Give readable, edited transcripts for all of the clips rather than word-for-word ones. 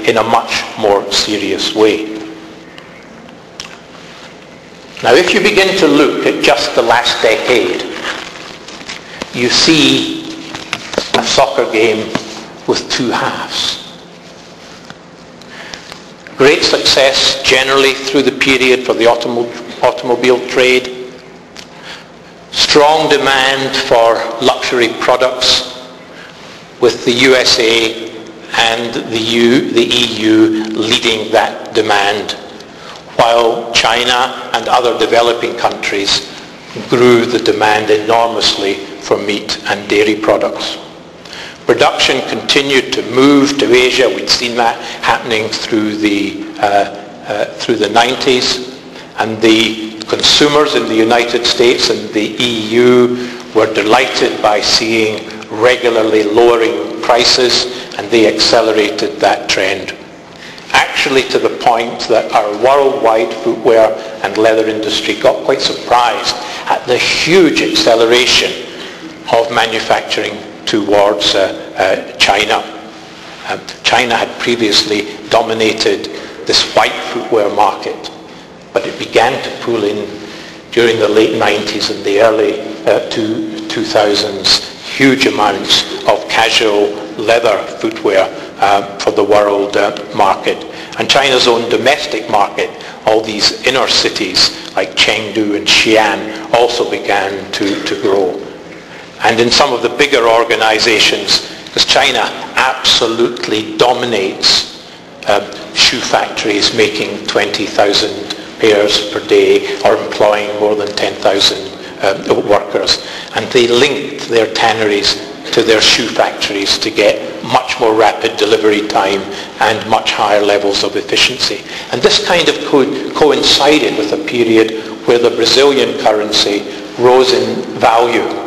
in a much more serious way. Now, if you begin to look at just the last decade, you see a soccer game with two halves. Great success generally through the period for the automobile trade. Strong demand for luxury products, with the USA and the EU leading that demand, while China and other developing countries grew the demand enormously for meat and dairy products. Production continued to move to Asia. We'd seen that happening through the 90s, and the consumers in the United States and the EU were delighted by seeing regularly lowering prices, and they accelerated that trend. Actually, to the point that our worldwide footwear and leather industry got quite surprised at the huge acceleration of manufacturing towards China. China had previously dominated this white footwear market, but it began to pull in during the late 90s and the early 2000s huge amounts of casual leather footwear for the world market. And China's own domestic market, all these inner cities like Chengdu and Xi'an, also began to grow. And in some of the bigger organizations, because China absolutely dominates shoe factories making 20,000 pairs per day or employing more than 10,000 workers. And they linked their tanneries to their shoe factories to get much more rapid delivery time and much higher levels of efficiency. And this kind of coincided with a period where the Brazilian currency rose in value.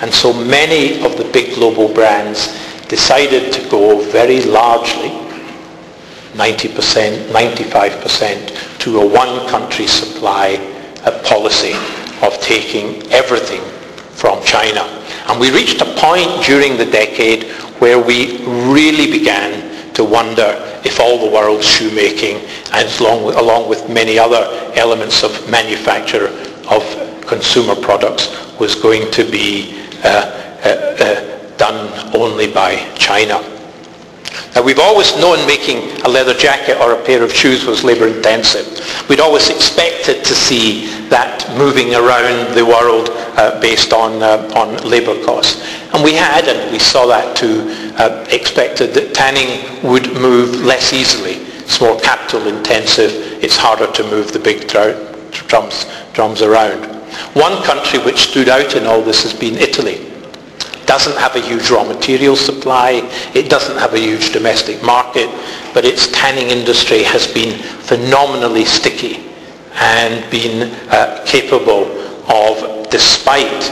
And so many of the big global brands decided to go very largely, 90%, 95%, to a one-country supply policy of taking everything from China. And we reached a point during the decade where we really began to wonder if all the world's shoemaking, and along with many other elements of manufacture of consumer products, was going to be done only by China. Now, we've always known making a leather jacket or a pair of shoes was labor intensive. We'd always expected to see that moving around the world based on labor costs. And we had, and we saw that too, expected that tanning would move less easily. It's more capital intensive. It's harder to move the big drums around. One country which stood out in all this has been Italy. Doesn't have a huge raw material supply, it doesn't have a huge domestic market, but its tanning industry has been phenomenally sticky and been capable of, despite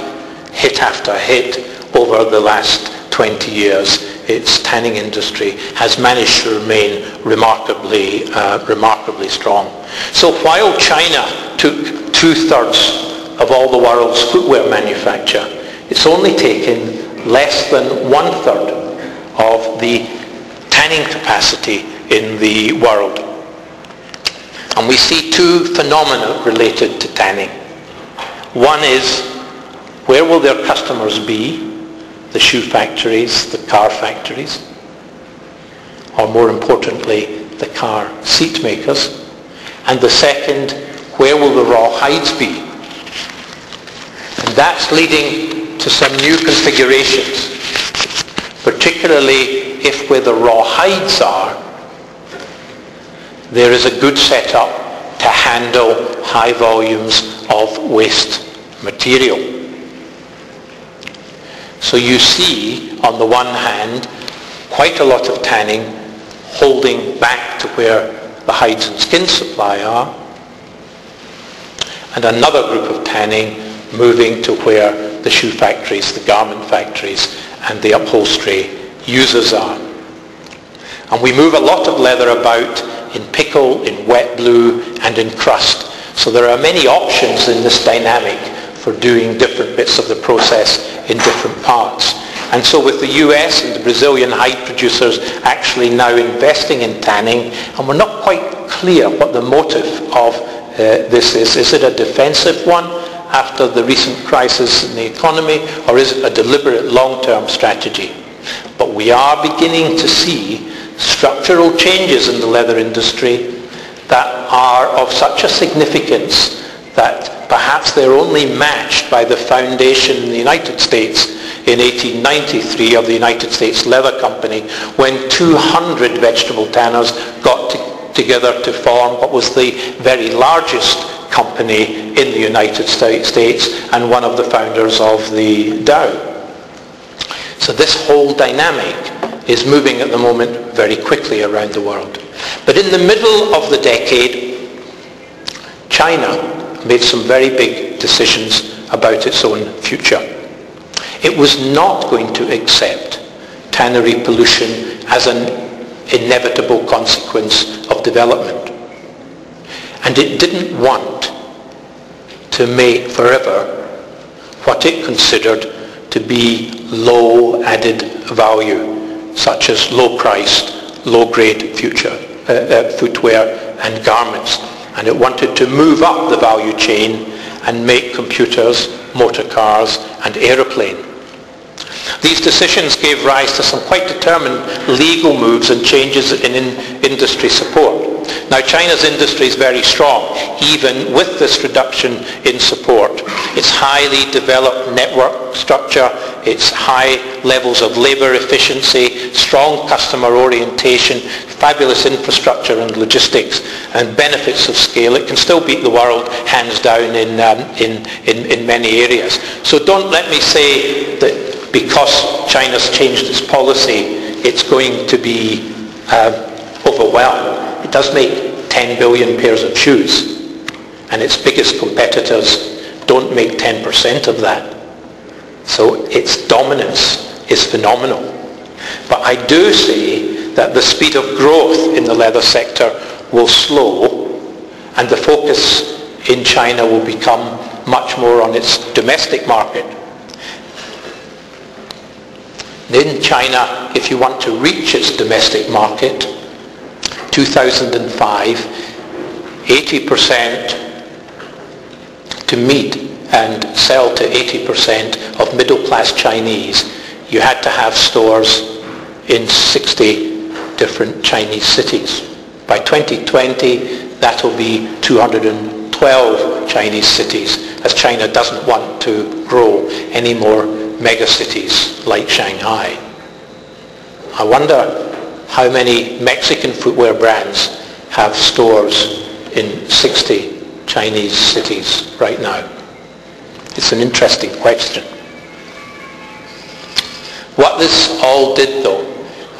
hit after hit over the last 20 years, its tanning industry has managed to remain remarkably strong. So while China took 2/3 of all the world's footwear manufacture, it's only taken less than 1/3 of the tanning capacity in the world. And we see two phenomena related to tanning. One is, where will their customers be? The shoe factories, the car factories, or more importantly, the car seat makers. And the second, where will the raw hides be? And that's leading to some new configurations, particularly if where the raw hides are, there is a good setup to handle high volumes of waste material. So you see, on the one hand, quite a lot of tanning holding back to where the hides and skin supply are, and another group of tanning moving to where the shoe factories, the garment factories, and the upholstery users are. And we move a lot of leather about in pickle, in wet blue, and in crust. So there are many options in this dynamic for doing different bits of the process in different parts. And so with the US and the Brazilian hide producers actually now investing in tanning, and we're not quite clear what the motive of this is. Is it a defensive one after the recent crisis in the economy, or is it a deliberate long-term strategy? But we are beginning to see structural changes in the leather industry that are of such a significance that perhaps they're only matched by the foundation in the United States in 1893 of the United States Leather Company, when 200 vegetable tanners got together to form what was the very largest company in the United States and one of the founders of the Dow. So this whole dynamic is moving at the moment very quickly around the world. But in the middle of the decade, China made some very big decisions about its own future. It was not going to accept tannery pollution as an inevitable consequence of development. And it didn't want to make forever what it considered to be low added value, such as low-priced, low-grade footwear and garments. And it wanted to move up the value chain and make computers, motor cars, and aeroplanes. These decisions gave rise to some quite determined legal moves and changes in industry support. Now, China's industry is very strong, even with this reduction in support. Its highly developed network structure, its high levels of labor efficiency, strong customer orientation, fabulous infrastructure and logistics, and benefits of scale, it can still beat the world hands down in many areas. So don't let me say that because China's changed its policy, it's going to be overwhelmed. It does make 10 billion pairs of shoes, and its biggest competitors don't make 10% of that. So its dominance is phenomenal. But I do say that the speed of growth in the leather sector will slow, and the focus in China will become much more on its domestic market. In China, if you want to reach its domestic market, 2005, 80% to meet and sell to 80% of middle-class Chinese, you had to have stores in 60 different Chinese cities. By 2020, that'll be 212 Chinese cities, as China doesn't want to grow any more megacities like Shanghai. I wonder how many Mexican footwear brands have stores in 60 Chinese cities right now. It's an interesting question. What this all did though,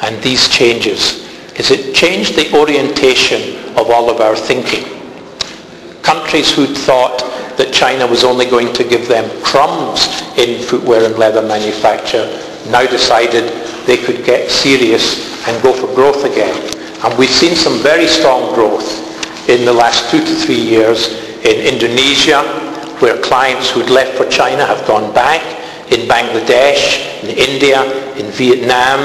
and these changes, is it changed the orientation of all of our thinking. Countries who'd thought that China was only going to give them crumbs in footwear and leather manufacture now decided they could get serious and go for growth again. And we've seen some very strong growth in the last 2 to 3 years in Indonesia, where clients who'd left for China have gone back, in Bangladesh, in India, in Vietnam,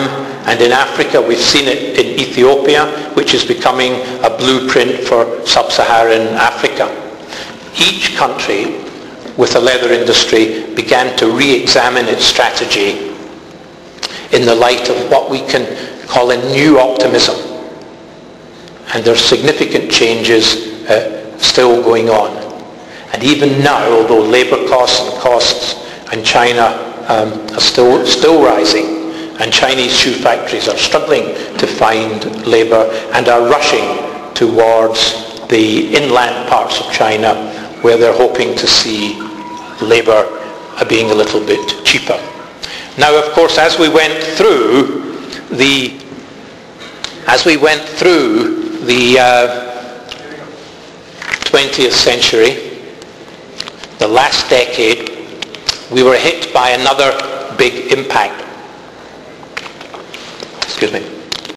and in Africa. We've seen it in Ethiopia, which is becoming a blueprint for sub-Saharan Africa. Each country with a leather industry began to re-examine its strategy in the light of what we can call a new optimism. And there are significant changes still going on. And even now, although labour costs in China are still rising, and Chinese shoe factories are struggling to find labour and are rushing towards the inland parts of China, where they're hoping to see labour being a little bit cheaper. Now, of course, as we went through the 20th century, the last decade, we were hit by another big impact. Excuse me.